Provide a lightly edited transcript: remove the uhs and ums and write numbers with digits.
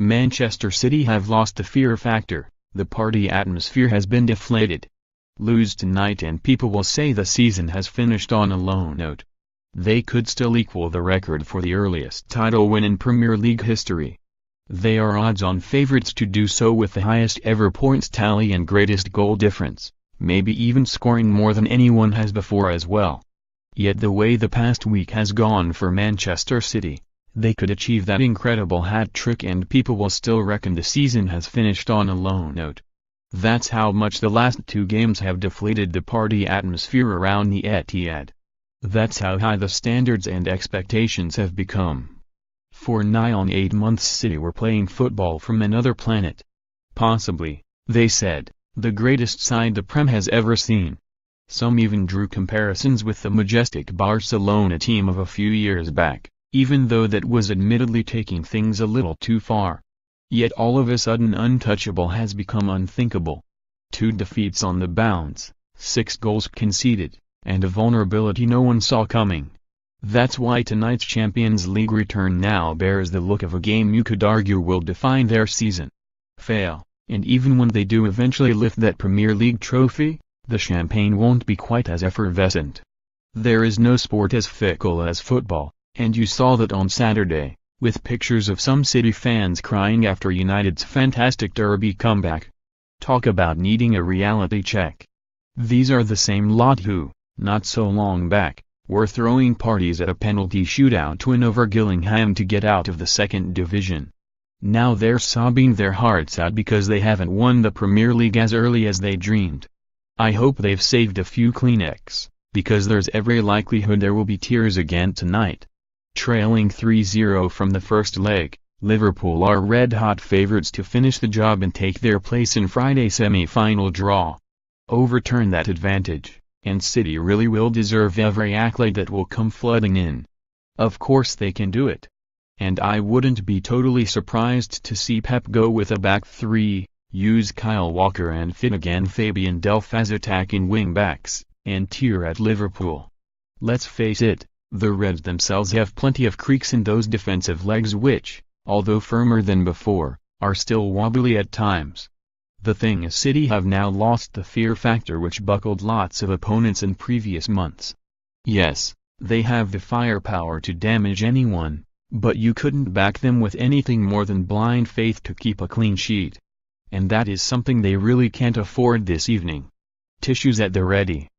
Manchester City have lost the fear factor, the party atmosphere has been deflated. Lose tonight and people will say the season has finished on a low note. They could still equal the record for the earliest title win in Premier League history. They are odds-on favourites to do so with the highest ever points tally and greatest goal difference, maybe even scoring more than anyone has before as well. Yet the way the past week has gone for Manchester City, they could achieve that incredible hat-trick and people will still reckon the season has finished on a low note. That's how much the last two games have deflated the party atmosphere around the Etihad. That's how high the standards and expectations have become. For nigh on 8 months City were playing football from another planet. Possibly, they said, the greatest side the Prem has ever seen. Some even drew comparisons with the majestic Barcelona team of a few years back, even though that was admittedly taking things a little too far. Yet all of a sudden untouchable has become unthinkable. 2 defeats on the bounce, 6 goals conceded, and a vulnerability no one saw coming. That's why tonight's Champions League return now bears the look of a game you could argue will define their season. Fail, and even when they do eventually lift that Premier League trophy, the champagne won't be quite as effervescent. There is no sport as fickle as football, and you saw that on Saturday, with pictures of some City fans crying after United's fantastic derby comeback. Talk about needing a reality check. These are the same lot who, not so long back, were throwing parties at a penalty shootout win over Gillingham to get out of the second division. Now they're sobbing their hearts out because they haven't won the Premier League as early as they dreamed. I hope they've saved a few Kleenex, because there's every likelihood there will be tears again tonight. Trailing 3-0 from the first leg, Liverpool are red-hot favourites to finish the job and take their place in Friday's semi-final draw. Overturn that advantage, and City really will deserve every accolade that will come flooding in. Of course they can do it. And I wouldn't be totally surprised to see Pep go with a back 3, use Kyle Walker and fit again Fabian Delph as attacking wing-backs, and tear at Liverpool. Let's face it, the Reds themselves have plenty of creaks in those defensive legs which, although firmer than before, are still wobbly at times. The thing is City have now lost the fear factor which buckled lots of opponents in previous months. Yes, they have the firepower to damage anyone, but you couldn't back them with anything more than blind faith to keep a clean sheet. And that is something they really can't afford this evening. Tissues at the ready.